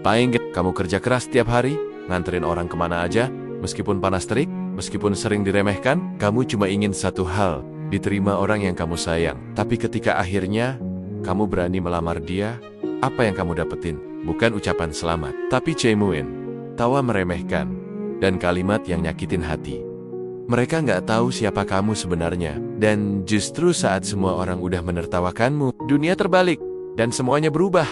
Kamu kerja keras tiap hari, nganterin orang kemana aja, meskipun panas terik, meskipun sering diremehkan, kamu cuma ingin satu hal, diterima orang yang kamu sayang. Tapi ketika akhirnya kamu berani melamar dia, apa yang kamu dapetin? Bukan ucapan selamat, tapi cemuin, tawa meremehkan, dan kalimat yang nyakitin hati. Mereka nggak tahu siapa kamu sebenarnya, dan justru saat semua orang udah menertawakanmu, dunia terbalik, dan semuanya berubah.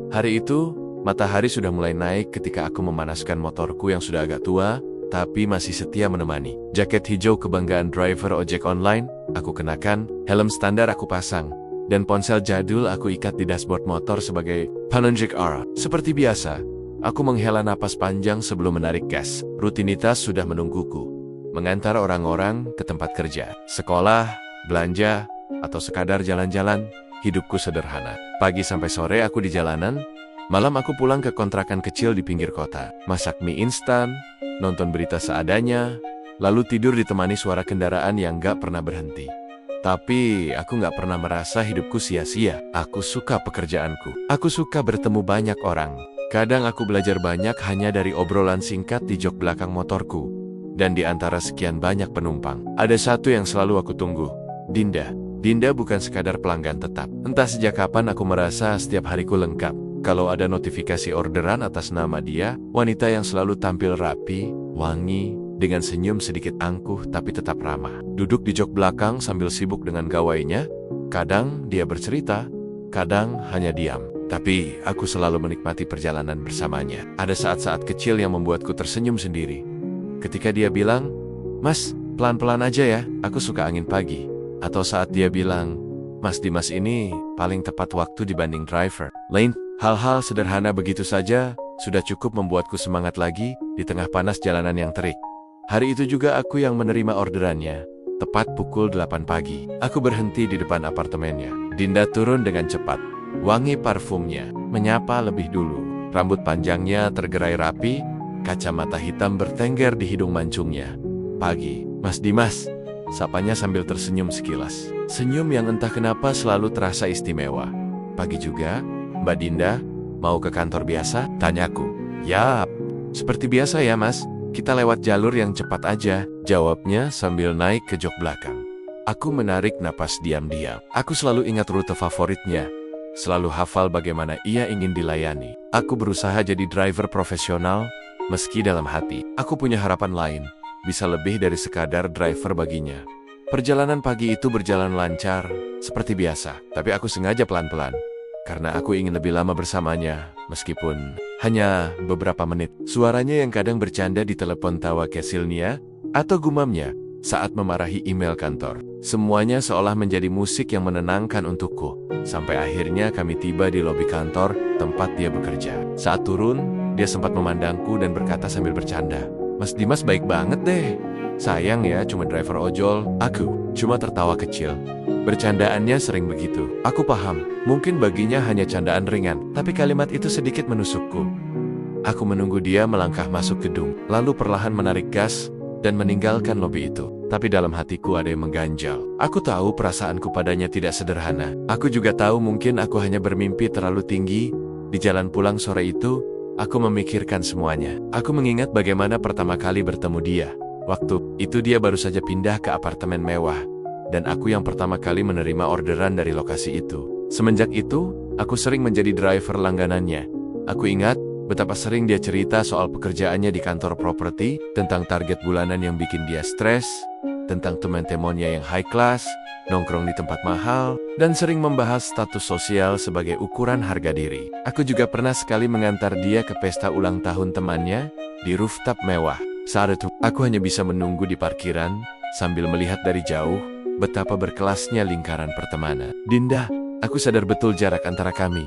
Hari itu, matahari sudah mulai naik ketika aku memanaskan motorku yang sudah agak tua, tapi masih setia menemani. Jaket hijau kebanggaan driver ojek online, aku kenakan, helm standar aku pasang, dan ponsel jadul aku ikat di dashboard motor sebagai penunjuk arah. Seperti biasa, aku menghela napas panjang sebelum menarik gas. Rutinitas sudah menungguku. Mengantar orang-orang ke tempat kerja, sekolah, belanja, atau sekadar jalan-jalan, hidupku sederhana. Pagi sampai sore aku di jalanan, malam aku pulang ke kontrakan kecil di pinggir kota. Masak mie instan, nonton berita seadanya, lalu tidur ditemani suara kendaraan yang gak pernah berhenti. Tapi aku gak pernah merasa hidupku sia-sia. Aku suka pekerjaanku. Aku suka bertemu banyak orang. Kadang aku belajar banyak hanya dari obrolan singkat di jok belakang motorku. Dan di antara sekian banyak penumpang, ada satu yang selalu aku tunggu. Dinda. Dinda bukan sekadar pelanggan tetap. Entah sejak kapan aku merasa setiap hariku lengkap. Kalau ada notifikasi orderan atas nama dia, wanita yang selalu tampil rapi, wangi, dengan senyum sedikit angkuh tapi tetap ramah. Duduk di jok belakang sambil sibuk dengan gawainya, kadang dia bercerita, kadang hanya diam. Tapi aku selalu menikmati perjalanan bersamanya. Ada saat-saat kecil yang membuatku tersenyum sendiri. Ketika dia bilang, "Mas, pelan-pelan aja ya, aku suka angin pagi." Atau saat dia bilang, "Mas Dimas ini paling tepat waktu dibanding driver lain." Hal-hal sederhana begitu saja sudah cukup membuatku semangat lagi di tengah panas jalanan yang terik. Hari itu juga aku yang menerima orderannya. Tepat pukul 8 pagi, aku berhenti di depan apartemennya. Dinda turun dengan cepat. Wangi parfumnya, menyapa lebih dulu. Rambut panjangnya tergerai rapi, kacamata hitam bertengger di hidung mancungnya. "Pagi, Mas Dimas," sapanya sambil tersenyum sekilas. Senyum yang entah kenapa selalu terasa istimewa. "Pagi juga, Mbak Dinda, mau ke kantor biasa?" tanyaku. "Yap, seperti biasa ya Mas, kita lewat jalur yang cepat aja," jawabnya sambil naik ke jok belakang. Aku menarik napas diam-diam. Aku selalu ingat rute favoritnya, selalu hafal bagaimana ia ingin dilayani. Aku berusaha jadi driver profesional, meski dalam hati aku punya harapan lain, bisa lebih dari sekadar driver baginya. Perjalanan pagi itu berjalan lancar, seperti biasa, tapi aku sengaja pelan-pelan. Karena aku ingin lebih lama bersamanya, meskipun hanya beberapa menit. Suaranya yang kadang bercanda di telepon tawa kesilnya, atau gumamnya saat memarahi email kantor. Semuanya seolah menjadi musik yang menenangkan untukku. Sampai akhirnya kami tiba di lobi kantor, tempat dia bekerja. Saat turun, dia sempat memandangku dan berkata sambil bercanda, "Mas Dimas baik banget deh. Sayang ya, cuma driver ojol." Aku cuma tertawa kecil. Bercandaannya sering begitu. Aku paham, mungkin baginya hanya candaan ringan, tapi kalimat itu sedikit menusukku. Aku menunggu dia melangkah masuk gedung, lalu perlahan menarik gas dan meninggalkan lobi itu. Tapi dalam hatiku ada yang mengganjal. Aku tahu perasaanku padanya tidak sederhana. Aku juga tahu mungkin aku hanya bermimpi terlalu tinggi. Di jalan pulang sore itu, aku memikirkan semuanya. Aku mengingat bagaimana pertama kali bertemu dia. Waktu itu dia baru saja pindah ke apartemen mewah, dan aku yang pertama kali menerima orderan dari lokasi itu. Semenjak itu, aku sering menjadi driver langganannya. Aku ingat betapa sering dia cerita soal pekerjaannya di kantor properti, tentang target bulanan yang bikin dia stres, tentang teman-temannya yang high class, nongkrong di tempat mahal, dan sering membahas status sosial sebagai ukuran harga diri. Aku juga pernah sekali mengantar dia ke pesta ulang tahun temannya di rooftop mewah. Saat itu, aku hanya bisa menunggu di parkiran sambil melihat dari jauh betapa berkelasnya lingkaran pertemanan. "Dinda, aku sadar betul jarak antara kami.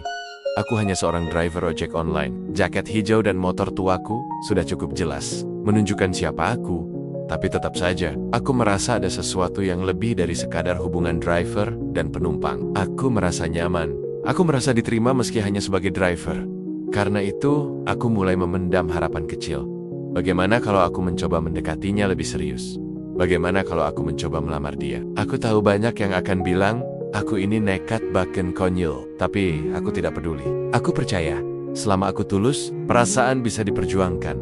Aku hanya seorang driver ojek online. Jaket hijau dan motor tuaku sudah cukup jelas menunjukkan siapa aku. Tapi tetap saja, aku merasa ada sesuatu yang lebih dari sekadar hubungan driver dan penumpang. Aku merasa nyaman. Aku merasa diterima meski hanya sebagai driver. Karena itu, aku mulai memendam harapan kecil. Bagaimana kalau aku mencoba mendekatinya lebih serius? Bagaimana kalau aku mencoba melamar dia? Aku tahu banyak yang akan bilang, aku ini nekat bahkan konyol. Tapi aku tidak peduli. Aku percaya, Selama aku tulus, perasaan bisa diperjuangkan.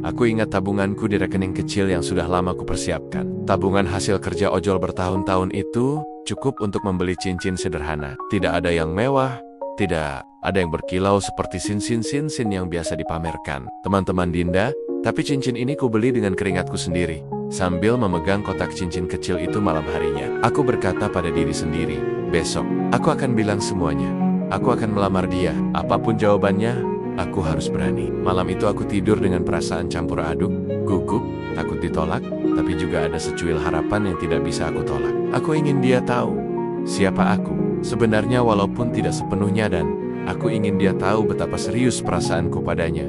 Aku ingat tabunganku di rekening kecil yang sudah lama kupersiapkan. Tabungan hasil kerja ojol bertahun-tahun itu cukup untuk membeli cincin sederhana. Tidak ada yang mewah, tidak ada yang berkilau seperti cincin-cincin yang biasa dipamerkan teman-teman Dinda, tapi cincin ini kubeli dengan keringatku sendiri. Sambil memegang kotak cincin kecil itu malam harinya, aku berkata pada diri sendiri, besok, aku akan bilang semuanya. Aku akan melamar dia, apapun jawabannya, aku harus berani. Malam itu aku tidur dengan perasaan campur aduk, gugup, takut ditolak, tapi juga ada secuil harapan yang tidak bisa aku tolak. Aku ingin dia tahu siapa aku sebenarnya walaupun tidak sepenuhnya, dan aku ingin dia tahu betapa serius perasaanku padanya.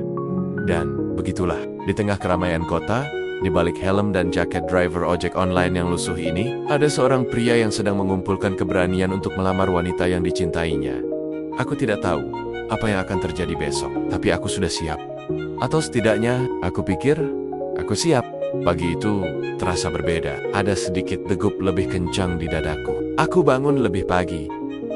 Dan begitulah, di tengah keramaian kota, di balik helm dan jaket driver ojek online yang lusuh ini, ada seorang pria yang sedang mengumpulkan keberanian untuk melamar wanita yang dicintainya. Aku tidak tahu apa yang akan terjadi besok, tapi aku sudah siap. Atau setidaknya, aku pikir, aku siap. Pagi itu terasa berbeda. Ada sedikit degup lebih kencang di dadaku. Aku bangun lebih pagi,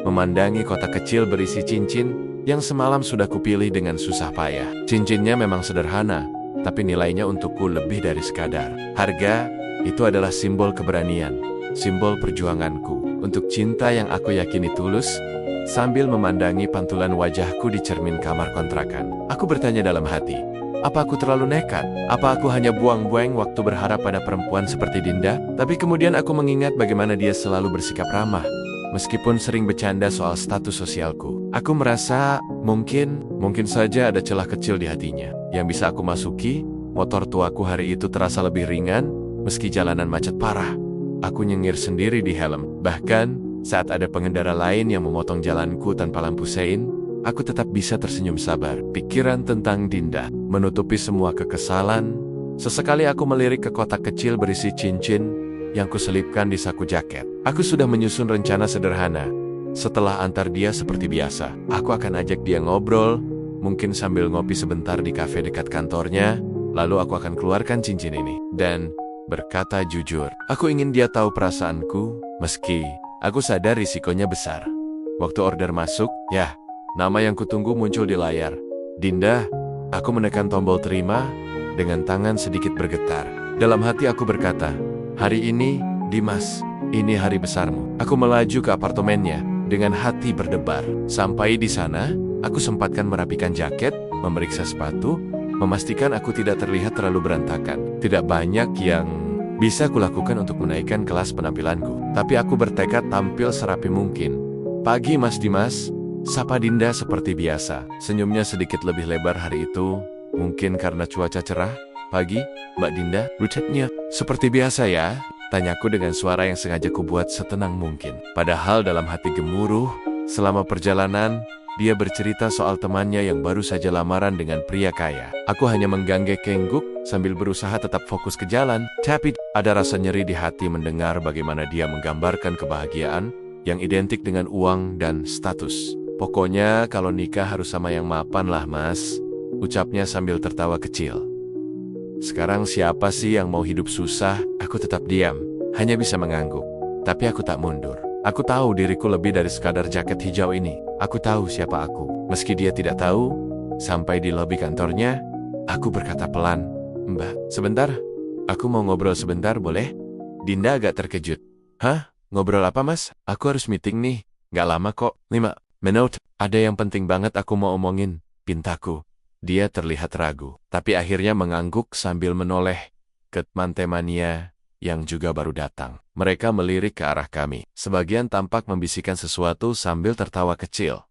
memandangi kotak kecil berisi cincin yang semalam sudah kupilih dengan susah payah. Cincinnya memang sederhana, tapi nilainya untukku lebih dari sekadar harga. Itu adalah simbol keberanian, simbol perjuanganku untuk cinta yang aku yakini tulus. Sambil memandangi pantulan wajahku di cermin kamar kontrakan, aku bertanya dalam hati, apa aku terlalu nekat? Apa aku hanya buang-buang waktu berharap pada perempuan seperti Dinda? Tapi kemudian aku mengingat bagaimana dia selalu bersikap ramah, meskipun sering bercanda soal status sosialku. Aku merasa mungkin saja ada celah kecil di hatinya yang bisa aku masuki. Motor tuaku hari itu terasa lebih ringan, meski jalanan macet parah. Aku nyengir sendiri di helm. Bahkan saat ada pengendara lain yang memotong jalanku tanpa lampu sein, aku tetap bisa tersenyum sabar. Pikiran tentang Dinda menutupi semua kekesalan. Sesekali aku melirik ke kotak kecil berisi cincin yang kuselipkan di saku jaket. Aku sudah menyusun rencana sederhana. Setelah antar dia seperti biasa, aku akan ajak dia ngobrol, mungkin sambil ngopi sebentar di kafe dekat kantornya. Lalu aku akan keluarkan cincin ini dan berkata jujur, aku ingin dia tahu perasaanku, meski aku sadar risikonya besar. Waktu order masuk, nama yang kutunggu muncul di layar. Dinda. Aku menekan tombol terima dengan tangan sedikit bergetar. Dalam hati aku berkata, hari ini, Dimas, ini hari besarmu. Aku melaju ke apartemennya dengan hati berdebar. Sampai di sana, aku sempatkan merapikan jaket, memeriksa sepatu, memastikan aku tidak terlihat terlalu berantakan. Tidak banyak yang bisa kulakukan untuk menaikkan kelas penampilanku, tapi aku bertekad tampil serapi mungkin. Pagi Mas Dimas, sapa Dinda seperti biasa. Senyumnya sedikit lebih lebar hari itu, mungkin karena cuaca cerah. Pagi, Mbak Dinda, rutinnya seperti biasa ya? Tanyaku dengan suara yang sengaja kubuat setenang mungkin. Padahal dalam hati gemuruh. Selama perjalanan, dia bercerita soal temannya yang baru saja lamaran dengan pria kaya. Aku hanya mengganggek-kengguk sambil berusaha tetap fokus ke jalan. Tapi ada rasa nyeri di hati mendengar bagaimana dia menggambarkan kebahagiaan yang identik dengan uang dan status. Pokoknya kalau nikah harus sama yang mapan lah mas, ucapnya sambil tertawa kecil. Sekarang siapa sih yang mau hidup susah? Aku tetap diam, hanya bisa mengangguk. Tapi aku tak mundur. Aku tahu diriku lebih dari sekadar jaket hijau ini. Aku tahu siapa aku. Meski dia tidak tahu, sampai di lobi kantornya, aku berkata pelan, Mbak, sebentar. Aku mau ngobrol sebentar, boleh? Dinda agak terkejut. Hah? Ngobrol apa mas? Aku harus meeting nih. Gak lama kok, 5 menit. Ada yang penting banget aku mau omongin, pintaku. Dia terlihat ragu, tapi akhirnya mengangguk sambil menoleh ke teman-temannya yang juga baru datang. Mereka melirik ke arah kami. Sebagian tampak membisikkan sesuatu sambil tertawa kecil.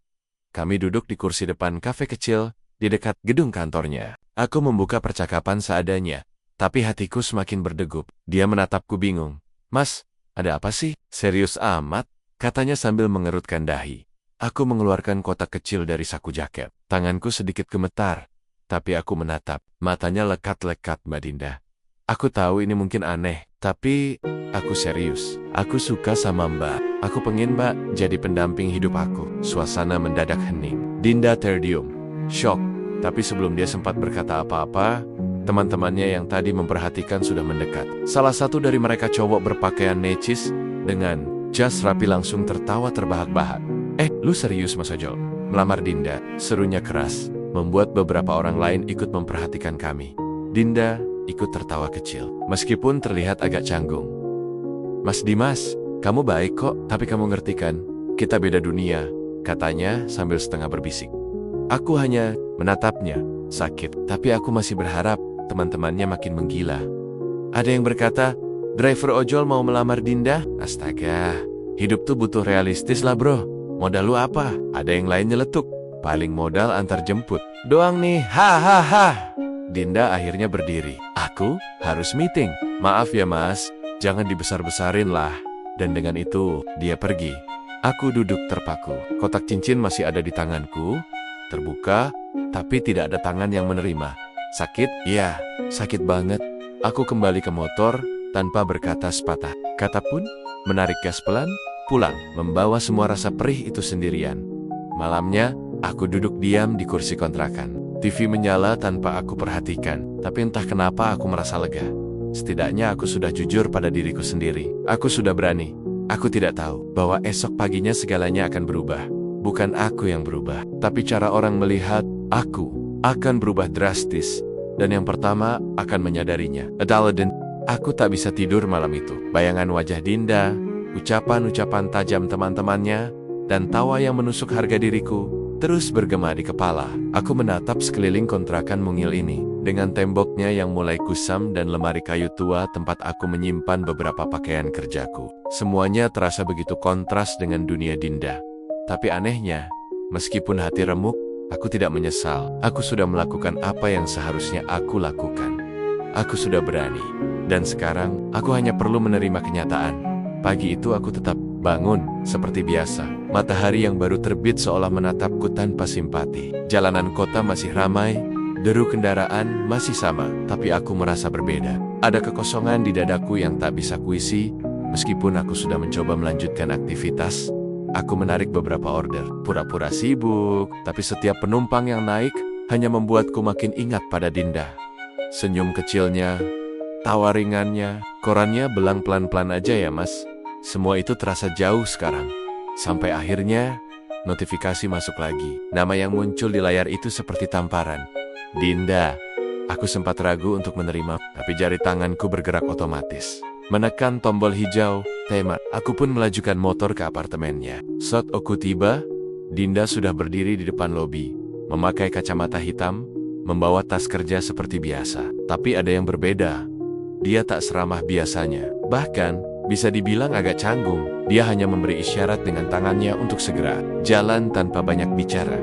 Kami duduk di kursi depan kafe kecil di dekat gedung kantornya. Aku membuka percakapan seadanya, tapi hatiku semakin berdegup. Dia menatapku bingung. Mas, ada apa sih? Serius amat, katanya sambil mengerutkan dahi. Aku mengeluarkan kotak kecil dari saku jaket. Tanganku sedikit gemetar, tapi aku menatap. Matanya lekat-lekat Mbak Dinda. Aku tahu ini mungkin aneh, tapi aku serius. Aku suka sama Mbak. Aku pengen Mbak jadi pendamping hidup aku. Suasana mendadak hening. Dinda terdiam, shock. Tapi sebelum dia sempat berkata apa-apa, teman-temannya yang tadi memperhatikan sudah mendekat. Salah satu dari mereka cowok berpakaian necis dengan jas rapi langsung tertawa terbahak-bahak. Lu serius Mas Ojol? Melamar Dinda, serunya keras. membuat beberapa orang lain ikut memperhatikan kami. Dinda ikut tertawa kecil, meskipun terlihat agak canggung. "Mas Dimas, kamu baik kok, tapi kamu ngerti kan? Kita beda dunia," katanya sambil setengah berbisik. Aku hanya menatapnya, sakit, tapi aku masih berharap teman-temannya makin menggila. Ada yang berkata, driver ojol mau melamar Dinda? Astaga, hidup tuh butuh realistis lah bro. Modal lu apa? Ada yang lain nyeletuk. Paling modal antar jemput doang nih, hahaha. Dinda akhirnya berdiri. Aku harus meeting. Maaf ya mas, jangan dibesar-besarin lah. Dan dengan itu, dia pergi. Aku duduk terpaku. Kotak cincin masih ada di tanganku. Terbuka, tapi tidak ada tangan yang menerima. Sakit? Iya, sakit banget. Aku kembali ke motor tanpa berkata sepatah kata pun, menarik gas pelan, pulang, membawa semua rasa perih itu sendirian. Malamnya, aku duduk diam di kursi kontrakan. TV menyala tanpa aku perhatikan, tapi entah kenapa aku merasa lega. Setidaknya aku sudah jujur pada diriku sendiri. Aku sudah berani. Aku tidak tahu bahwa esok paginya segalanya akan berubah. Bukan aku yang berubah, tapi cara orang melihat aku akan berubah drastis. Dan yang pertama akan menyadarinya. Adaladen, aku tak bisa tidur malam itu. Bayangan wajah Dinda, ucapan-ucapan tajam teman-temannya, dan tawa yang menusuk harga diriku terus bergema di kepala. Aku menatap sekeliling kontrakan mungil ini, dengan temboknya yang mulai kusam dan lemari kayu tua tempat aku menyimpan beberapa pakaian kerjaku. Semuanya terasa begitu kontras dengan dunia Dinda. Tapi anehnya, meskipun hati remuk, aku tidak menyesal. Aku sudah melakukan apa yang seharusnya aku lakukan. Aku sudah berani. Dan sekarang, aku hanya perlu menerima kenyataan. Pagi itu aku tetap bangun, seperti biasa. Matahari yang baru terbit seolah menatapku tanpa simpati. Jalanan kota masih ramai, deru kendaraan masih sama, tapi aku merasa berbeda. Ada kekosongan di dadaku yang tak bisa kuisi, meskipun aku sudah mencoba melanjutkan aktivitas. Aku menarik beberapa order, pura-pura sibuk, tapi setiap penumpang yang naik hanya membuatku makin ingat pada Dinda. Senyum kecilnya, tawa ringannya, korannya belang pelan-pelan aja ya mas. Semua itu terasa jauh sekarang. Sampai akhirnya, notifikasi masuk lagi. Nama yang muncul di layar itu seperti tamparan. Dinda. Aku sempat ragu untuk menerima, tapi jari tanganku bergerak otomatis. Menekan tombol hijau, tema. Aku pun melajukan motor ke apartemennya. Saat aku tiba, Dinda sudah berdiri di depan lobi, memakai kacamata hitam, membawa tas kerja seperti biasa. Tapi ada yang berbeda. Dia tak seramah biasanya. Bahkan, bisa dibilang agak canggung. Dia hanya memberi isyarat dengan tangannya untuk segera jalan tanpa banyak bicara.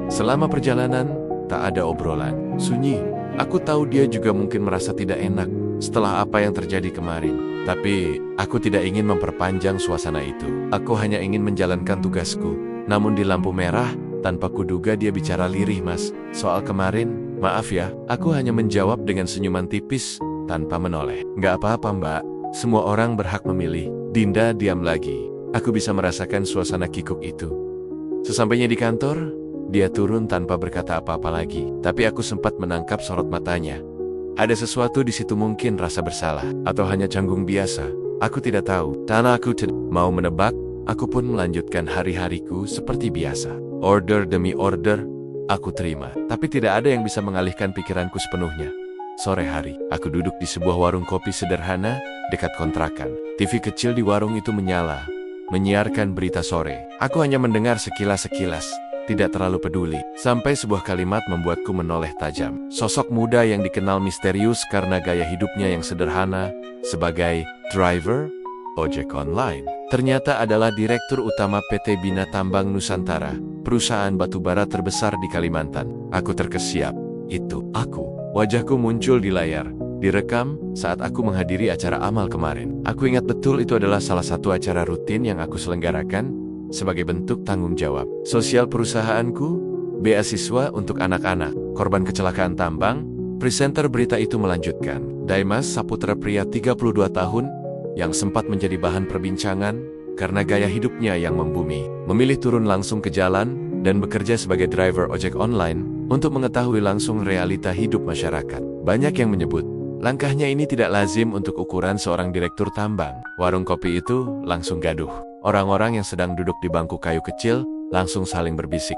Selama perjalanan, tak ada obrolan. Sunyi. Aku tahu dia juga mungkin merasa tidak enak setelah apa yang terjadi kemarin. Tapi, aku tidak ingin memperpanjang suasana itu. Aku hanya ingin menjalankan tugasku. Namun di lampu merah, tanpa kuduga dia bicara lirih mas. Soal kemarin, maaf ya, aku hanya menjawab dengan senyuman tipis, tanpa menoleh. Nggak apa-apa mbak, semua orang berhak memilih. Dinda diam lagi. Aku bisa merasakan suasana kikuk itu. Sesampainya di kantor, dia turun tanpa berkata apa-apa lagi. Tapi aku sempat menangkap sorot matanya. Ada sesuatu di situ, mungkin rasa bersalah, atau hanya canggung biasa. Aku tidak tahu. Karena aku tidak mau menebak, aku pun melanjutkan hari-hariku seperti biasa. Order demi order, aku terima. Tapi tidak ada yang bisa mengalihkan pikiranku sepenuhnya. Sore hari, aku duduk di sebuah warung kopi sederhana dekat kontrakan. TV kecil di warung itu menyala, menyiarkan berita sore. Aku hanya mendengar sekilas-sekilas, tidak terlalu peduli, sampai sebuah kalimat membuatku menoleh tajam. Sosok muda yang dikenal misterius karena gaya hidupnya yang sederhana, sebagai driver ojek online, ternyata adalah Direktur Utama PT Bina Tambang Nusantara, perusahaan batubara terbesar di Kalimantan. Aku terkesiap. Itu aku. Wajahku muncul di layar, direkam saat aku menghadiri acara amal kemarin. Aku ingat betul itu adalah salah satu acara rutin yang aku selenggarakan sebagai bentuk tanggung jawab sosial perusahaanku, beasiswa untuk anak-anak, korban kecelakaan tambang. Presenter berita itu melanjutkan, Dimas Saputra, pria 32 tahun, yang sempat menjadi bahan perbincangan karena gaya hidupnya yang membumi, memilih turun langsung ke jalan dan bekerja sebagai driver ojek online untuk mengetahui langsung realita hidup masyarakat. Banyak yang menyebut, langkahnya ini tidak lazim untuk ukuran seorang direktur tambang. Warung kopi itu langsung gaduh. Orang-orang yang sedang duduk di bangku kayu kecil langsung saling berbisik.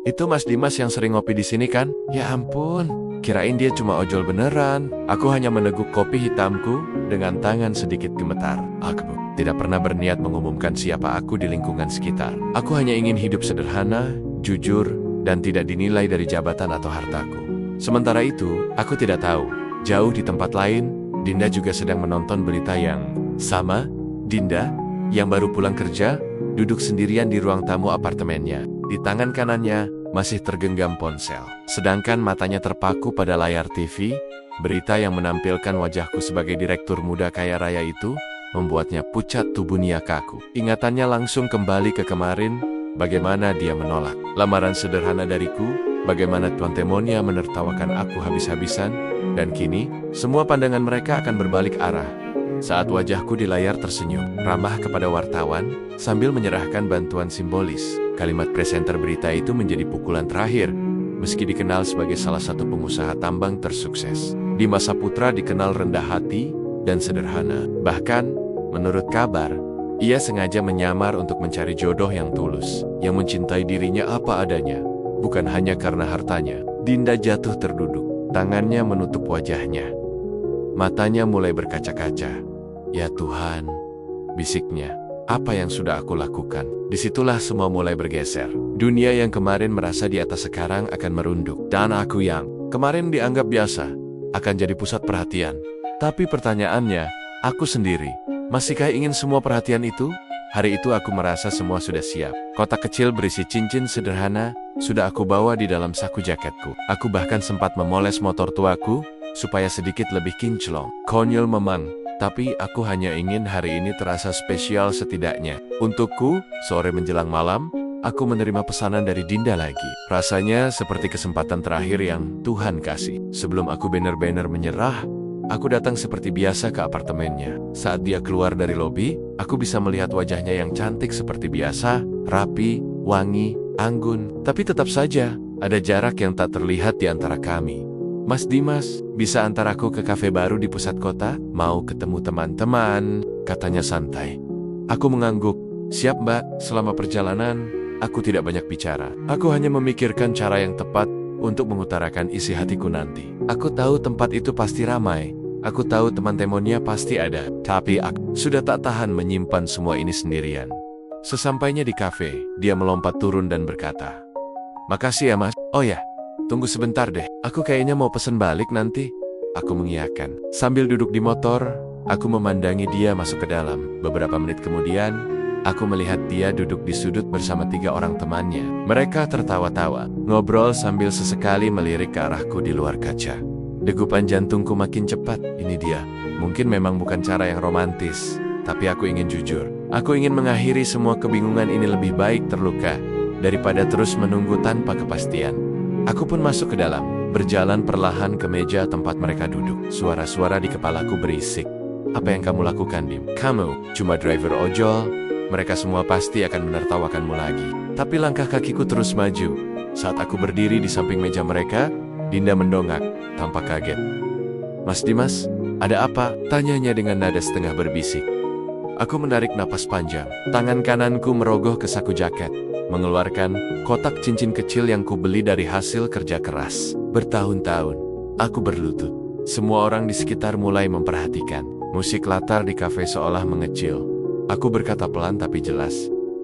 Itu Mas Dimas yang sering ngopi di sini kan? Ya ampun, kirain dia cuma ojol beneran. Aku hanya meneguk kopi hitamku dengan tangan sedikit gemetar. Aku tidak pernah berniat mengumumkan siapa aku di lingkungan sekitar. Aku hanya ingin hidup sederhana, jujur, dan tidak dinilai dari jabatan atau hartaku. Sementara itu, aku tidak tahu. Jauh di tempat lain, Dinda juga sedang menonton berita yang sama. Dinda, yang baru pulang kerja, duduk sendirian di ruang tamu apartemennya. Di tangan kanannya, masih tergenggam ponsel. Sedangkan matanya terpaku pada layar TV, berita yang menampilkan wajahku sebagai direktur muda kaya raya itu, membuatnya pucat tubuhnya kaku. Ingatannya langsung kembali ke kemarin, bagaimana dia menolak lamaran sederhana dariku, bagaimana Tuan Temonia menertawakan aku habis-habisan, dan kini, semua pandangan mereka akan berbalik arah. Saat wajahku di layar tersenyum, ramah kepada wartawan, sambil menyerahkan bantuan simbolis. Kalimat presenter berita itu menjadi pukulan terakhir, meski dikenal sebagai salah satu pengusaha tambang tersukses. Dimas Saputra dikenal rendah hati dan sederhana. Bahkan, menurut kabar, ia sengaja menyamar untuk mencari jodoh yang tulus, yang mencintai dirinya apa adanya, bukan hanya karena hartanya. Dinda jatuh terduduk, tangannya menutup wajahnya. Matanya mulai berkaca-kaca. Ya Tuhan, bisiknya, apa yang sudah aku lakukan? Disitulah semua mulai bergeser. Dunia yang kemarin merasa di atas sekarang akan merunduk. Dan aku yang kemarin dianggap biasa, akan jadi pusat perhatian. Tapi pertanyaannya, aku sendiri, masihkah ingin semua perhatian itu? Hari itu aku merasa semua sudah siap. Kotak kecil berisi cincin sederhana, sudah aku bawa di dalam saku jaketku. Aku bahkan sempat memoles motor tuaku, supaya sedikit lebih kinclong. Konyol memang, tapi aku hanya ingin hari ini terasa spesial setidaknya. Untukku, sore menjelang malam, aku menerima pesanan dari Dinda lagi. Rasanya seperti kesempatan terakhir yang Tuhan kasih. Sebelum aku benar-benar menyerah, aku datang seperti biasa ke apartemennya. Saat dia keluar dari lobi, aku bisa melihat wajahnya yang cantik seperti biasa, rapi, wangi, anggun. Tapi tetap saja, ada jarak yang tak terlihat di antara kami. Mas Dimas, bisa antar aku ke kafe baru di pusat kota? Mau ketemu teman-teman, katanya santai. Aku mengangguk. Siap mbak, selama perjalanan, aku tidak banyak bicara. Aku hanya memikirkan cara yang tepat untuk mengutarakan isi hatiku nanti. Aku tahu tempat itu pasti ramai. Aku tahu teman Temonia pasti ada. Tapi aku sudah tak tahan menyimpan semua ini sendirian. Sesampainya di kafe, dia melompat turun dan berkata, "Makasih ya mas." "Oh ya, tunggu sebentar deh, aku kayaknya mau pesen balik nanti." Aku mengiyakan. Sambil duduk di motor, aku memandangi dia masuk ke dalam. Beberapa menit kemudian, aku melihat dia duduk di sudut bersama 3 orang temannya. Mereka tertawa-tawa, ngobrol sambil sesekali melirik ke arahku di luar kaca. Degupan jantungku makin cepat. Ini dia. Mungkin memang bukan cara yang romantis, tapi aku ingin jujur. Aku ingin mengakhiri semua kebingungan ini lebih baik terluka, daripada terus menunggu tanpa kepastian. Aku pun masuk ke dalam, berjalan perlahan ke meja tempat mereka duduk. Suara-suara di kepalaku berisik. "Apa yang kamu lakukan, Dim? Kamu cuma driver ojol. Mereka semua pasti akan menertawakanmu lagi." Tapi langkah kakiku terus maju. Saat aku berdiri di samping meja mereka, Dinda mendongak, tampak kaget. "Mas Dimas, ada apa?" tanyanya dengan nada setengah berbisik. Aku menarik napas panjang. Tangan kananku merogoh ke saku jaket, mengeluarkan kotak cincin kecil yang kubeli dari hasil kerja keras. Bertahun-tahun, aku berlutut. Semua orang di sekitar mulai memperhatikan. Musik latar di kafe seolah mengecil. Aku berkata pelan tapi jelas,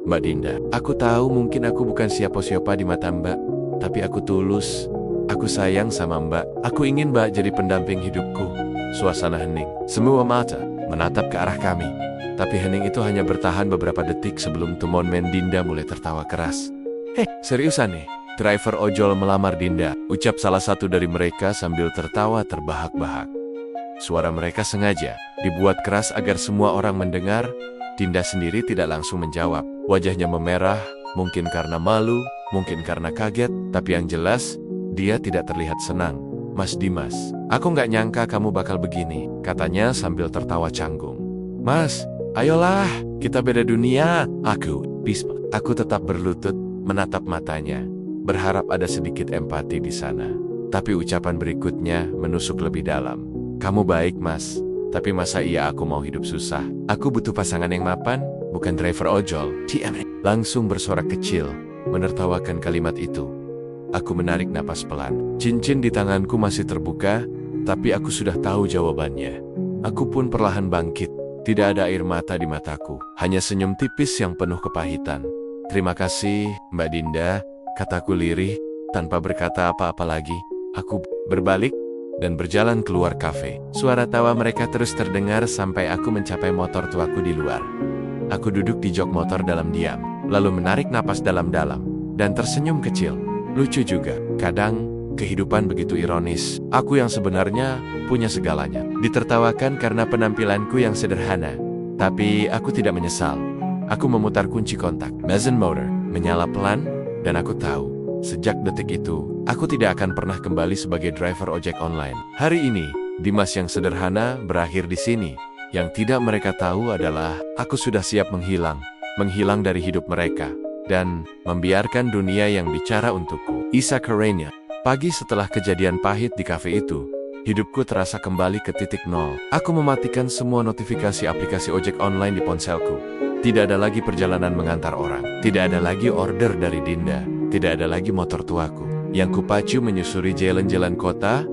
"Mbak Dinda, aku tahu mungkin aku bukan siapa-siapa di mata Mbak, tapi aku tulus. Aku sayang sama Mbak. Aku ingin Mbak jadi pendamping hidupku." Suasana hening. Semua mata menatap ke arah kami. Tapi hening itu hanya bertahan beberapa detik sebelum Temonmen Dinda mulai tertawa keras. Seriusan nih? Driver ojol melamar Dinda, ucap salah satu dari mereka sambil tertawa terbahak-bahak. Suara mereka sengaja dibuat keras agar semua orang mendengar. Dinda sendiri tidak langsung menjawab. Wajahnya memerah, mungkin karena malu, mungkin karena kaget, tapi yang jelas, dia tidak terlihat senang. "Mas Dimas, aku nggak nyangka kamu bakal begini," katanya sambil tertawa canggung. "Mas, ayolah, kita beda dunia." Aku tetap berlutut, menatap matanya, berharap ada sedikit empati di sana. Tapi ucapan berikutnya menusuk lebih dalam. "Kamu baik, Mas, tapi masa iya aku mau hidup susah? Aku butuh pasangan yang mapan, bukan driver ojol." Langsung bersorak kecil, menertawakan kalimat itu. Aku menarik napas pelan. Cincin di tanganku masih terbuka, tapi aku sudah tahu jawabannya. Aku pun perlahan bangkit. Tidak ada air mata di mataku, hanya senyum tipis yang penuh kepahitan. "Terima kasih, Mbak Dinda," kataku lirih, tanpa berkata apa-apa lagi. Aku berbalik dan berjalan keluar kafe. Suara tawa mereka terus terdengar sampai aku mencapai motor tuaku di luar. Aku duduk di jok motor dalam diam, lalu menarik napas dalam-dalam, dan tersenyum kecil. Lucu juga, kadang kehidupan begitu ironis. Aku yang sebenarnya punya segalanya ditertawakan karena penampilanku yang sederhana. Tapi aku tidak menyesal. Aku memutar kunci kontak. Mesin motor menyala pelan, dan aku tahu, sejak detik itu, aku tidak akan pernah kembali sebagai driver ojek online. Hari ini, Dimas yang sederhana berakhir di sini. Yang tidak mereka tahu adalah, aku sudah siap menghilang dari hidup mereka, dan membiarkan dunia yang bicara untukku. Isa Karenia. Pagi setelah kejadian pahit di kafe itu, hidupku terasa kembali ke titik nol. Aku mematikan semua notifikasi aplikasi ojek online di ponselku. Tidak ada lagi perjalanan mengantar orang. Tidak ada lagi order dari Dinda. Tidak ada lagi motor tuaku yang kupacu menyusuri jalan-jalan kota.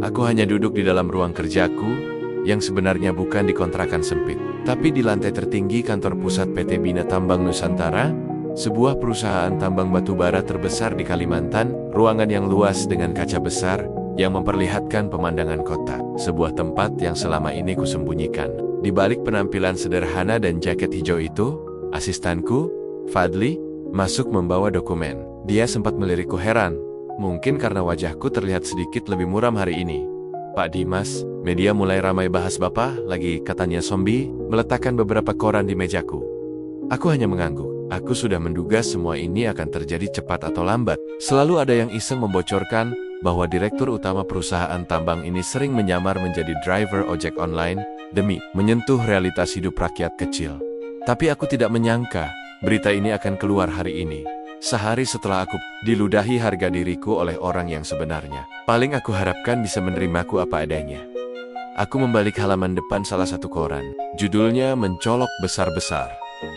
Aku hanya duduk di dalam ruang kerjaku, yang sebenarnya bukan di kontrakan sempit, tapi di lantai tertinggi kantor pusat PT Bina Tambang Nusantara, sebuah perusahaan tambang batubara terbesar di Kalimantan. Ruangan yang luas dengan kaca besar yang memperlihatkan pemandangan kota. Sebuah tempat yang selama ini kusembunyikan. Di balik penampilan sederhana dan jaket hijau itu, asistenku, Fadli, masuk membawa dokumen. Dia sempat melirikku heran, mungkin karena wajahku terlihat sedikit lebih muram hari ini. "Pak Dimas, media mulai ramai bahas Bapak lagi," katanya Sombi, meletakkan beberapa koran di mejaku. Aku hanya mengangguk. Aku sudah menduga semua ini akan terjadi cepat atau lambat. Selalu ada yang iseng membocorkan bahwa direktur utama perusahaan tambang ini sering menyamar menjadi driver ojek online demi menyentuh realitas hidup rakyat kecil. Tapi aku tidak menyangka berita ini akan keluar hari ini, sehari setelah aku diludahi harga diriku oleh orang yang sebenarnya. Paling aku harapkan bisa menerimaku apa adanya. Aku membalik halaman depan salah satu koran. Judulnya mencolok besar-besar.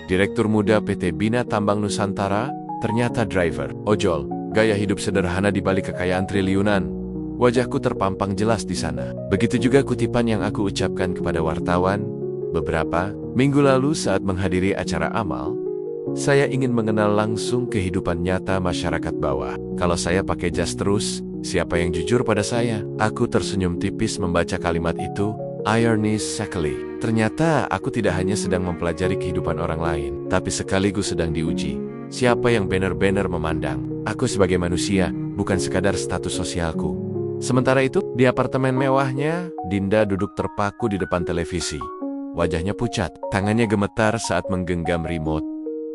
Direktur muda PT Bina Tambang Nusantara, ternyata driver ojol. Gaya hidup sederhana di balik kekayaan triliunan. Wajahku terpampang jelas di sana. Begitu juga kutipan yang aku ucapkan kepada wartawan beberapa minggu lalu saat menghadiri acara amal. Saya ingin mengenal langsung kehidupan nyata masyarakat bawah. Kalau saya pakai jas terus, siapa yang jujur pada saya? Aku tersenyum tipis membaca kalimat itu. Irony sekali. Ternyata aku tidak hanya sedang mempelajari kehidupan orang lain, tapi sekaligus sedang diuji. Siapa yang benar-benar memandang aku sebagai manusia, bukan sekadar status sosialku. Sementara itu, di apartemen mewahnya, Dinda duduk terpaku di depan televisi. Wajahnya pucat, tangannya gemetar saat menggenggam remote.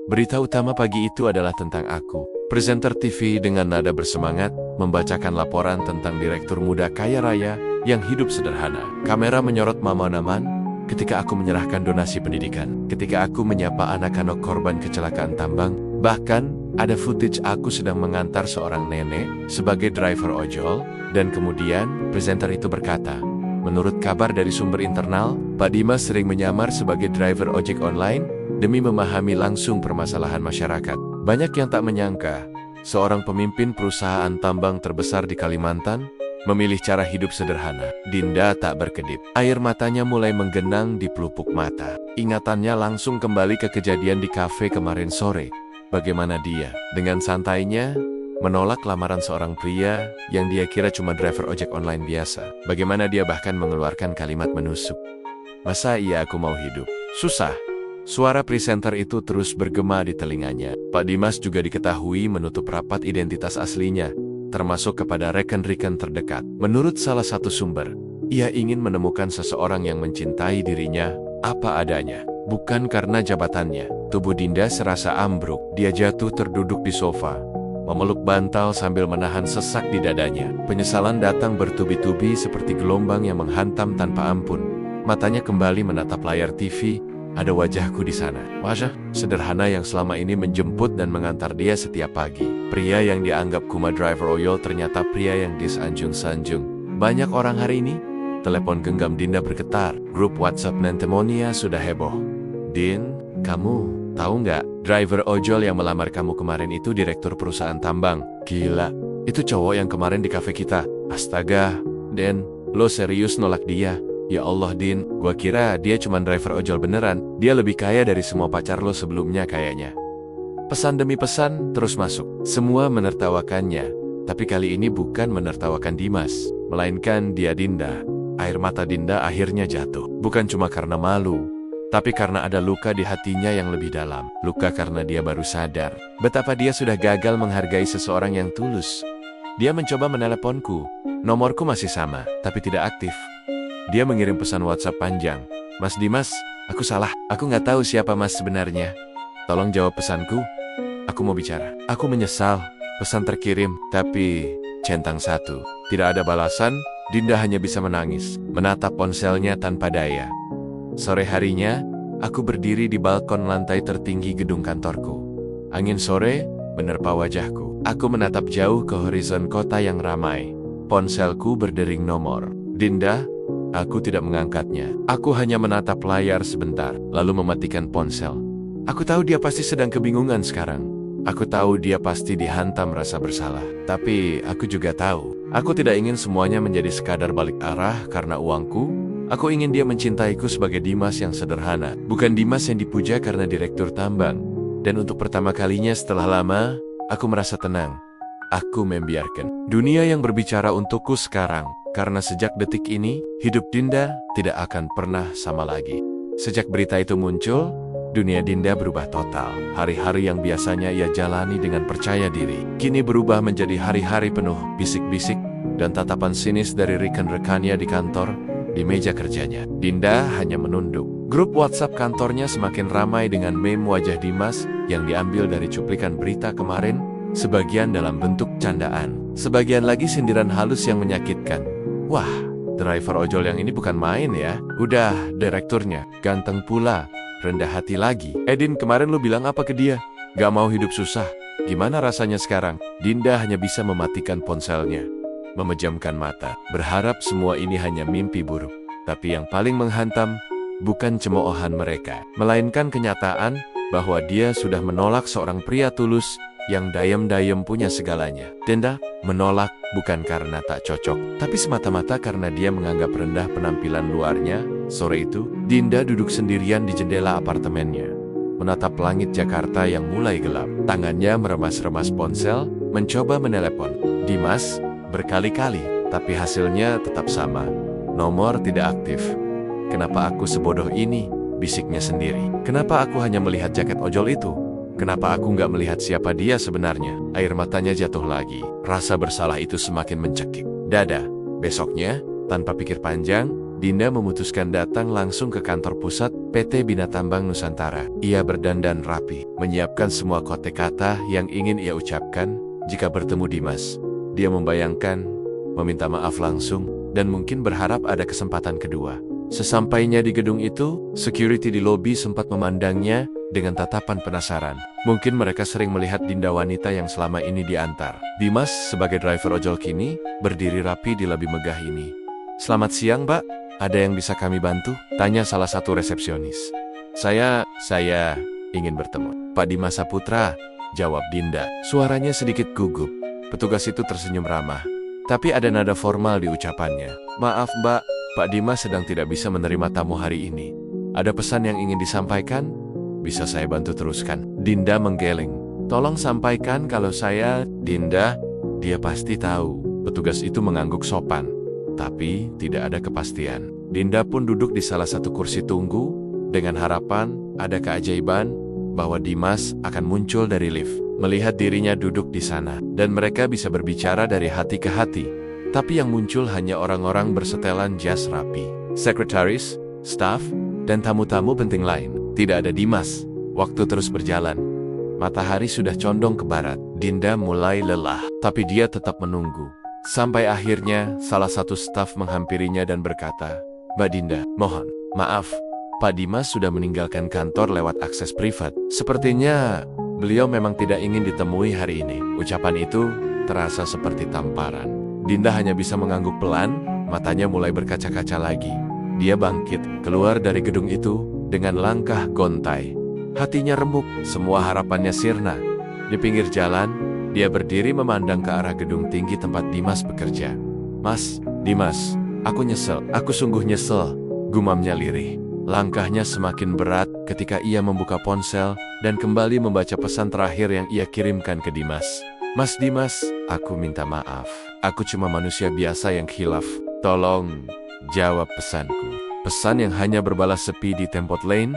Berita utama pagi itu adalah tentang aku. Presenter TV dengan nada bersemangat membacakan laporan tentang direktur muda kaya raya yang hidup sederhana. Kamera menyorot Mama Naman ketika aku menyerahkan donasi pendidikan, ketika aku menyapa anak-anak korban kecelakaan tambang. Bahkan ada footage aku sedang mengantar seorang nenek sebagai driver ojol, dan kemudian presenter itu berkata, "Menurut kabar dari sumber internal, Pak Dimas sering menyamar sebagai driver ojek online demi memahami langsung permasalahan masyarakat." Banyak yang tak menyangka, seorang pemimpin perusahaan tambang terbesar di Kalimantan memilih cara hidup sederhana. Dinda tak berkedip. Air matanya mulai menggenang di pelupuk mata. Ingatannya langsung kembali ke kejadian di kafe kemarin sore. Bagaimana dia, dengan santainya, menolak lamaran seorang pria yang dia kira cuma driver ojek online biasa. Bagaimana dia bahkan mengeluarkan kalimat menusuk. "Masa iya aku mau hidup susah?" Suara presenter itu terus bergema di telinganya. Pak Dimas juga diketahui menutup rapat identitas aslinya, termasuk kepada rekan-rekan terdekat. Menurut salah satu sumber, ia ingin menemukan seseorang yang mencintai dirinya apa adanya, bukan karena jabatannya. Tubuh Dinda serasa ambruk. Dia jatuh terduduk di sofa, memeluk bantal sambil menahan sesak di dadanya. Penyesalan datang bertubi-tubi seperti gelombang yang menghantam tanpa ampun. Matanya kembali menatap layar TV. Ada wajahku di sana. Wajah sederhana yang selama ini menjemput dan mengantar dia setiap pagi. Pria yang dianggap kuma driver ojol ternyata pria yang disanjung-sanjung. Banyak orang hari ini. Telepon genggam Dinda bergetar. Grup WhatsApp Nantemonia sudah heboh. "Din, kamu Tahu nggak, driver ojol yang melamar kamu kemarin itu direktur perusahaan tambang. Gila, itu cowok yang kemarin di kafe kita. Astaga, Den, lo serius nolak dia? Ya Allah, Din, gua kira dia cuma driver ojol beneran. Dia lebih kaya dari semua pacar lo sebelumnya kayaknya. Pesan demi pesan terus masuk. Semua menertawakannya. Tapi kali ini bukan menertawakan Dimas, melainkan dia Dinda. Air mata Dinda akhirnya jatuh. Bukan cuma karena malu, tapi karena ada luka di hatinya yang lebih dalam. Luka karena dia baru sadar betapa dia sudah gagal menghargai seseorang yang tulus. Dia mencoba meneleponku. Nomorku masih sama, tapi tidak aktif. Dia mengirim pesan WhatsApp panjang. Mas Dimas, aku salah. Aku nggak tahu siapa mas sebenarnya. Tolong jawab pesanku. Aku mau bicara. Aku menyesal. Pesan terkirim, tapi centang satu. Tidak ada balasan, Dinda hanya bisa menangis, menatap ponselnya tanpa daya. Sore harinya, aku berdiri di balkon lantai tertinggi gedung kantorku. Angin sore menerpa wajahku. Aku menatap jauh ke horizon kota yang ramai. Ponselku berdering nomor. Dinda, aku tidak mengangkatnya. Aku hanya menatap layar sebentar, lalu mematikan ponsel. Aku tahu dia pasti sedang kebingungan sekarang. Aku tahu dia pasti dihantam rasa bersalah. Tapi aku juga tahu, aku tidak ingin semuanya menjadi sekadar balik arah karena uangku. Aku ingin dia mencintaiku sebagai Dimas yang sederhana, bukan Dimas yang dipuja karena direktur tambang. Dan untuk pertama kalinya setelah lama, aku merasa tenang. Aku membiarkan dunia yang berbicara untukku sekarang, karena sejak detik ini, hidup Dinda tidak akan pernah sama lagi. Sejak berita itu muncul, dunia Dinda berubah total. Hari-hari yang biasanya ia jalani dengan percaya diri, kini berubah menjadi hari-hari penuh bisik-bisik dan tatapan sinis dari rekan-rekannya di kantor, di meja kerjanya. Dinda hanya menunduk. Grup WhatsApp kantornya semakin ramai dengan meme wajah Dimas yang diambil dari cuplikan berita kemarin, sebagian dalam bentuk candaan, sebagian lagi sindiran halus yang menyakitkan. Wah, driver ojol yang ini bukan main ya. Udah, direkturnya, ganteng pula. Rendah hati lagi. Edin, kemarin lu bilang apa ke dia? Gak mau hidup susah. Gimana rasanya sekarang? Dinda hanya bisa mematikan ponselnya, memejamkan mata, berharap semua ini hanya mimpi buruk. Tapi yang paling menghantam bukan cemoohan mereka, melainkan kenyataan bahwa dia sudah menolak seorang pria tulus yang dayem-dayem punya segalanya. Dinda menolak bukan karena tak cocok, tapi semata-mata karena dia menganggap rendah penampilan luarnya. Sore itu, Dinda duduk sendirian di jendela apartemennya, menatap langit Jakarta yang mulai gelap. Tangannya meremas-remas ponsel, mencoba menelepon Dimas berkali-kali, tapi hasilnya tetap sama. Nomor tidak aktif. Kenapa aku sebodoh ini? Bisiknya sendiri. Kenapa aku hanya melihat jaket ojol itu? Kenapa aku nggak melihat siapa dia sebenarnya? Air matanya jatuh lagi. Rasa bersalah itu semakin mencekik dada. Besoknya, tanpa pikir panjang, Dinda memutuskan datang langsung ke kantor pusat PT Bina Tambang Nusantara. Ia berdandan rapi, menyiapkan semua kote kata yang ingin ia ucapkan jika bertemu Dimas. Dia membayangkan, meminta maaf langsung, dan mungkin berharap ada kesempatan kedua. Sesampainya di gedung itu, security di lobi sempat memandangnya dengan tatapan penasaran. Mungkin mereka sering melihat Dinda wanita yang selama ini diantar. Dimas sebagai driver ojol kini berdiri rapi di lobi megah ini. Selamat siang, Mbak. Ada yang bisa kami bantu? Tanya salah satu resepsionis. Saya ingin bertemu Pak Dimas Saputra, jawab Dinda. Suaranya sedikit gugup. Petugas itu tersenyum ramah, tapi ada nada formal di ucapannya. Maaf, Mbak, Pak Dimas sedang tidak bisa menerima tamu hari ini. Ada pesan yang ingin disampaikan? Bisa saya bantu teruskan? Dinda menggeleng. Tolong sampaikan kalau saya, Dinda, dia pasti tahu. Petugas itu mengangguk sopan, tapi tidak ada kepastian. Dinda pun duduk di salah satu kursi tunggu, dengan harapan ada keajaiban bahwa Dimas akan muncul dari lift, melihat dirinya duduk di sana, dan mereka bisa berbicara dari hati ke hati. Tapi yang muncul hanya orang-orang bersetelan jas rapi, sekretaris, staf, dan tamu-tamu penting lain. Tidak ada Dimas. Waktu terus berjalan. Matahari sudah condong ke barat. Dinda mulai lelah, tapi dia tetap menunggu. Sampai akhirnya, salah satu staf menghampirinya dan berkata, Mbak Dinda, mohon maaf, Pak Dimas sudah meninggalkan kantor lewat akses privat. Sepertinya beliau memang tidak ingin ditemui hari ini. Ucapan itu terasa seperti tamparan. Dinda hanya bisa mengangguk pelan, matanya mulai berkaca-kaca lagi. Dia bangkit, keluar dari gedung itu dengan langkah gontai. Hatinya remuk, semua harapannya sirna. Di pinggir jalan, dia berdiri memandang ke arah gedung tinggi tempat Dimas bekerja. "Mas, Dimas, aku nyesel, aku sungguh nyesel," gumamnya lirih. Langkahnya semakin berat ketika ia membuka ponsel dan kembali membaca pesan terakhir yang ia kirimkan ke Dimas. "Mas Dimas, aku minta maaf. Aku cuma manusia biasa yang khilaf. Tolong jawab pesanku." Pesan yang hanya berbalas sepi di tempat lain.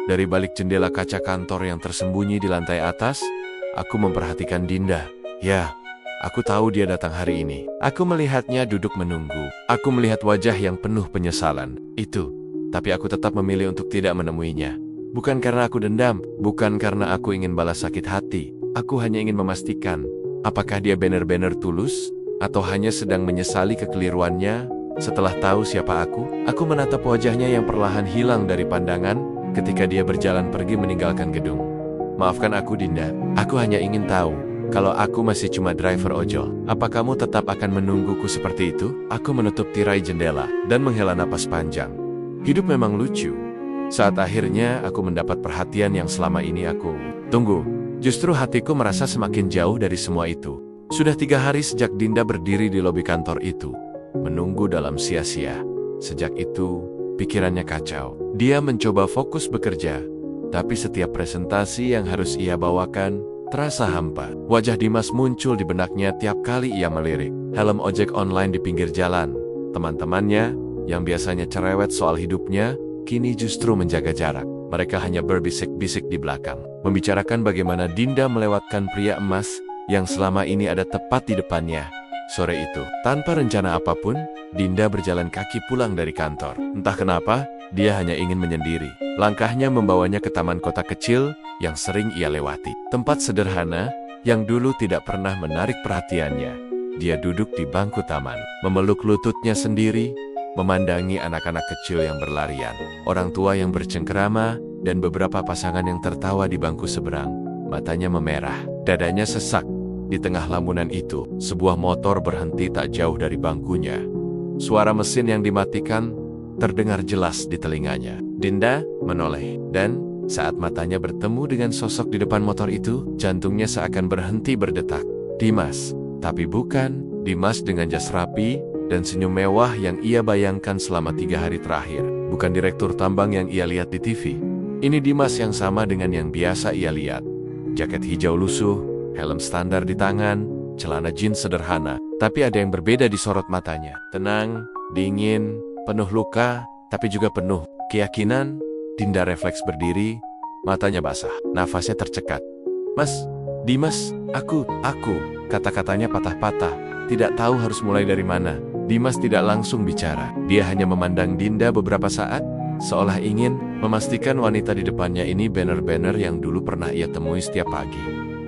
Dari balik jendela kaca kantor yang tersembunyi di lantai atas, aku memperhatikan Dinda. Ya, aku tahu dia datang hari ini. Aku melihatnya duduk menunggu. Aku melihat wajah yang penuh penyesalan. Tapi aku tetap memilih untuk tidak menemuinya. Bukan karena aku dendam, bukan karena aku ingin balas sakit hati. Aku hanya ingin memastikan, apakah dia benar-benar tulus, atau hanya sedang menyesali kekeliruannya. Setelah tahu siapa aku menatap wajahnya yang perlahan hilang dari pandangan ketika dia berjalan pergi meninggalkan gedung. "Maafkan aku, Dinda. Aku hanya ingin tahu, kalau aku masih cuma driver ojol, apa kamu tetap akan menungguku seperti itu?" Aku menutup tirai jendela dan menghela napas panjang. Hidup memang lucu. Saat akhirnya aku mendapat perhatian yang selama ini aku tunggu, justru hatiku merasa semakin jauh dari semua itu. Sudah 3 hari sejak Dinda berdiri di lobi kantor itu, menunggu dalam sia-sia. Sejak itu, pikirannya kacau. Dia mencoba fokus bekerja, tapi setiap presentasi yang harus ia bawakan terasa hampa. Wajah Dimas muncul di benaknya tiap kali ia melirik. Helm ojek online di pinggir jalan. Teman-temannya yang biasanya cerewet soal hidupnya, kini justru menjaga jarak. Mereka hanya berbisik-bisik di belakang, membicarakan bagaimana Dinda melewatkan pria emas yang selama ini ada tepat di depannya. Sore itu, tanpa rencana apapun, Dinda berjalan kaki pulang dari kantor. Entah kenapa, dia hanya ingin menyendiri. Langkahnya membawanya ke taman kota kecil yang sering ia lewati. Tempat sederhana yang dulu tidak pernah menarik perhatiannya. Dia duduk di bangku taman, memeluk lututnya sendiri, memandangi anak-anak kecil yang berlarian, orang tua yang bercengkerama, dan beberapa pasangan yang tertawa di bangku seberang. Matanya memerah, dadanya sesak. Di tengah lamunan itu, sebuah motor berhenti tak jauh dari bangkunya. Suara mesin yang dimatikan terdengar jelas di telinganya. Dinda menoleh, dan saat matanya bertemu dengan sosok di depan motor itu, jantungnya seakan berhenti berdetak. Dimas, tapi bukan Dimas dengan jas rapi dan senyum mewah yang ia bayangkan selama 3 hari terakhir. Bukan direktur tambang yang ia lihat di TV. Ini Dimas yang sama dengan yang biasa ia lihat. Jaket hijau lusuh, helm standar di tangan, celana jeans sederhana. Tapi ada yang berbeda di sorot matanya. Tenang, dingin, penuh luka, tapi juga penuh keyakinan. Dinda refleks berdiri, matanya basah, nafasnya tercekat. "Mas, Dimas, aku," kata-katanya patah-patah, tidak tahu harus mulai dari mana. Dimas tidak langsung bicara. Dia hanya memandang Dinda beberapa saat, seolah ingin memastikan wanita di depannya ini benar-benar yang dulu pernah ia temui setiap pagi.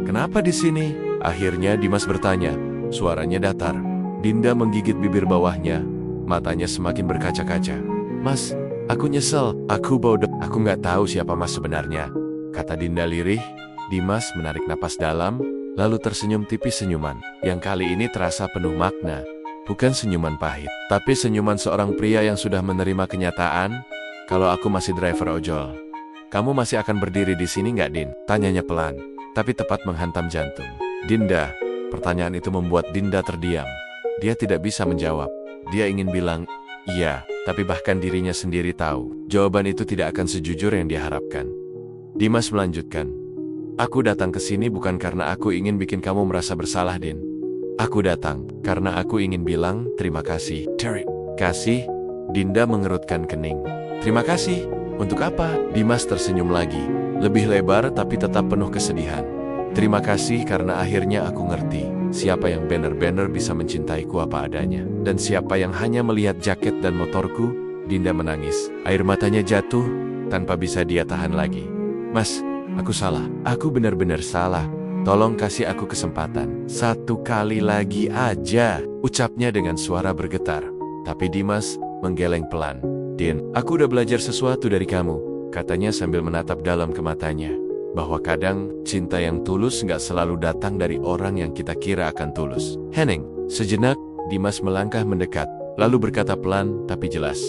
"Kenapa di sini?" Akhirnya Dimas bertanya, suaranya datar. Dinda menggigit bibir bawahnya, matanya semakin berkaca-kaca. "Mas, aku nyesel, aku bodoh, aku nggak tahu siapa Mas sebenarnya," kata Dinda lirih. Dimas menarik napas dalam, lalu tersenyum tipis senyuman, yang kali ini terasa penuh makna. Bukan senyuman pahit, tapi senyuman seorang pria yang sudah menerima kenyataan, "Kalau aku masih driver ojol, kamu masih akan berdiri di sini nggak, Din?" Tanyanya pelan, tapi tepat menghantam jantung. "Dinda," pertanyaan itu membuat Dinda terdiam. Dia tidak bisa menjawab. Dia ingin bilang, iya, tapi bahkan dirinya sendiri tahu, jawaban itu tidak akan sejujur yang dia harapkan. Dimas melanjutkan, "Aku datang ke sini bukan karena aku ingin bikin kamu merasa bersalah, Din. Aku datang karena aku ingin bilang terima kasih." "Terima kasih?" Dinda mengerutkan kening. "Terima kasih? Untuk apa?" Dimas tersenyum lagi, lebih lebar tapi tetap penuh kesedihan. "Terima kasih karena akhirnya aku ngerti siapa yang benar-benar bisa mencintaiku apa adanya, dan siapa yang hanya melihat jaket dan motorku." Dinda menangis, air matanya jatuh tanpa bisa dia tahan lagi. "Mas, aku salah. Aku benar-benar salah. Tolong kasih aku kesempatan. 1 kali lagi aja," ucapnya dengan suara bergetar. Tapi Dimas menggeleng pelan. "Din, aku udah belajar sesuatu dari kamu," katanya sambil menatap dalam ke matanya. Bahwa kadang cinta yang tulus nggak selalu datang dari orang yang kita kira akan tulus. "Henning." Sejenak, Dimas melangkah mendekat, lalu berkata pelan tapi jelas,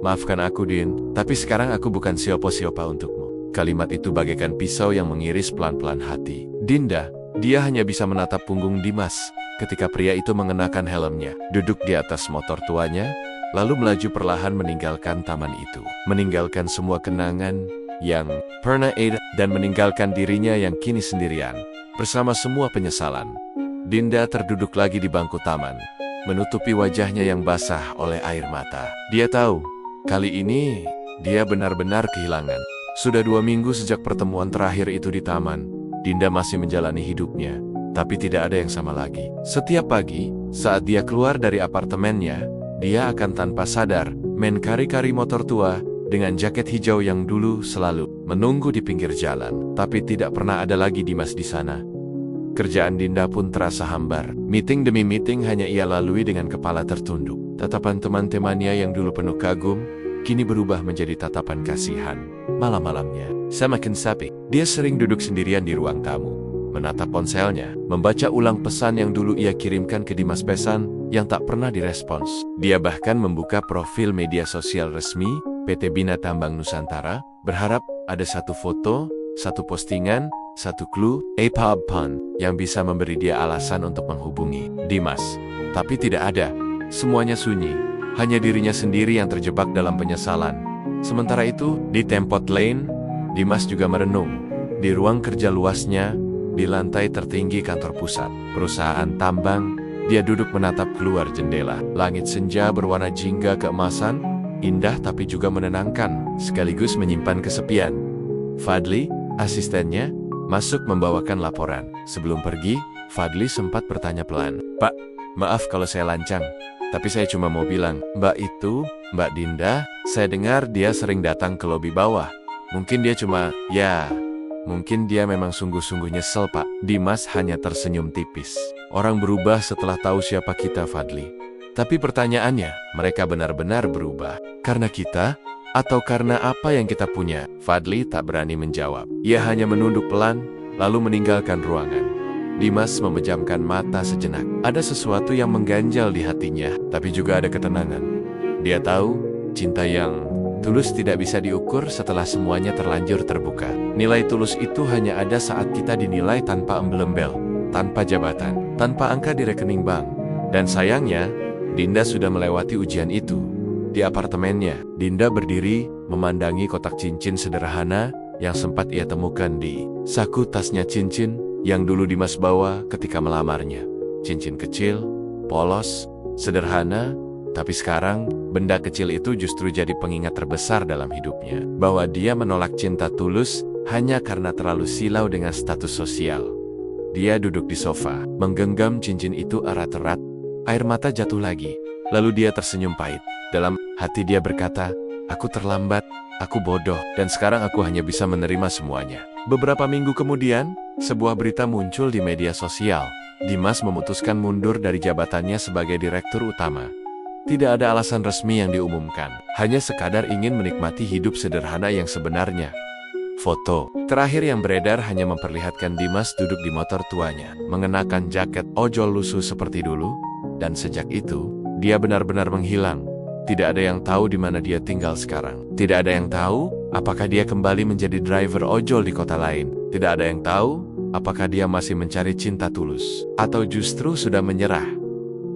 "Maafkan aku, Din, tapi sekarang aku bukan siapa-siapa untukmu." Kalimat itu bagaikan pisau yang mengiris pelan-pelan hati Dinda. Dia hanya bisa menatap punggung Dimas ketika pria itu mengenakan helmnya, duduk di atas motor tuanya, lalu melaju perlahan meninggalkan taman itu. Meninggalkan semua kenangan yang pernah ada dan meninggalkan dirinya yang kini sendirian, bersama semua penyesalan. Dinda terduduk lagi di bangku taman, menutupi wajahnya yang basah oleh air mata. Dia tahu, kali ini dia benar-benar kehilangan. Sudah 2 minggu sejak pertemuan terakhir itu di taman, Dinda masih menjalani hidupnya, tapi tidak ada yang sama lagi. Setiap pagi, saat dia keluar dari apartemennya, dia akan tanpa sadar main kari-kari motor tua dengan jaket hijau yang dulu selalu menunggu di pinggir jalan. Tapi tidak pernah ada lagi Dimas di sana. Kerjaan Dinda pun terasa hambar. Meeting demi meeting hanya ia lalui dengan kepala tertunduk. Tatapan teman-temannya yang dulu penuh kagum, kini berubah menjadi tatapan kasihan. Malam-malamnya, semakin sepi. Dia sering duduk sendirian di ruang tamu, menatap ponselnya, membaca ulang pesan yang dulu ia kirimkan ke Dimas Pesan yang tak pernah direspons. Dia bahkan membuka profil media sosial resmi PT Bina Tambang Nusantara, berharap ada satu foto, satu postingan, satu clue, pun yang bisa memberi dia alasan untuk menghubungi Dimas. Tapi tidak ada. Semuanya sunyi. Hanya dirinya sendiri yang terjebak dalam penyesalan. Sementara itu, di Tempot Lane, Dimas juga merenung. Di ruang kerja luasnya, di lantai tertinggi kantor pusat perusahaan tambang, dia duduk menatap keluar jendela. Langit senja berwarna jingga keemasan, indah tapi juga menenangkan, sekaligus menyimpan kesepian. Fadli, asistennya, masuk membawakan laporan. Sebelum pergi, Fadli sempat bertanya pelan, "Pak, maaf kalau saya lancang. Tapi saya cuma mau bilang, Mbak itu, Mbak Dinda, saya dengar dia sering datang ke lobi bawah. Mungkin dia mungkin dia memang sungguh-sungguh nyesel, Pak." Dimas hanya tersenyum tipis. Orang berubah setelah tahu siapa kita, Fadli. Tapi pertanyaannya, mereka benar-benar berubah karena kita atau karena apa yang kita punya? Fadli tak berani menjawab. Ia hanya menunduk pelan, lalu meninggalkan ruangan. Dimas memejamkan mata sejenak. Ada sesuatu yang mengganjal di hatinya, tapi juga ada ketenangan. Dia tahu, cinta yang tulus tidak bisa diukur setelah semuanya terlanjur terbuka. Nilai tulus itu hanya ada saat kita dinilai tanpa embel-embel, tanpa jabatan, tanpa angka di rekening bank. Dan sayangnya, Dinda sudah melewati ujian itu. Di apartemennya, Dinda berdiri, memandangi kotak cincin sederhana yang sempat ia temukan di saku tasnya cincin yang dulu Dimas bawa ketika melamarnya. Cincin kecil, polos, sederhana, tapi sekarang benda kecil itu justru jadi pengingat terbesar dalam hidupnya. Bahwa dia menolak cinta tulus hanya karena terlalu silau dengan status sosial. Dia duduk di sofa, menggenggam cincin itu erat-erat, air mata jatuh lagi. Lalu dia tersenyum pahit. Dalam hati dia berkata, "Aku terlambat, aku bodoh, dan sekarang aku hanya bisa menerima semuanya." Beberapa minggu kemudian, sebuah berita muncul di media sosial. Dimas memutuskan mundur dari jabatannya sebagai direktur utama. Tidak ada alasan resmi yang diumumkan, hanya sekadar ingin menikmati hidup sederhana yang sebenarnya. Foto terakhir yang beredar hanya memperlihatkan Dimas duduk di motor tuanya, mengenakan jaket ojol lusuh seperti dulu, dan sejak itu, dia benar-benar menghilang. Tidak ada yang tahu di mana dia tinggal sekarang. Tidak ada yang tahu apakah dia kembali menjadi driver ojol di kota lain. Tidak ada yang tahu apakah dia masih mencari cinta tulus atau justru sudah menyerah.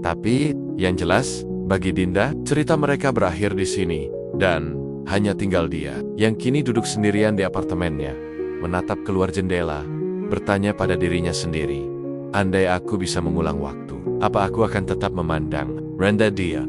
Tapi yang jelas, bagi Dinda, cerita mereka berakhir di sini dan hanya tinggal dia yang kini duduk sendirian di apartemennya, menatap keluar jendela, bertanya pada dirinya sendiri, andai aku bisa mengulang waktu, apa aku akan tetap memandang rendah dia?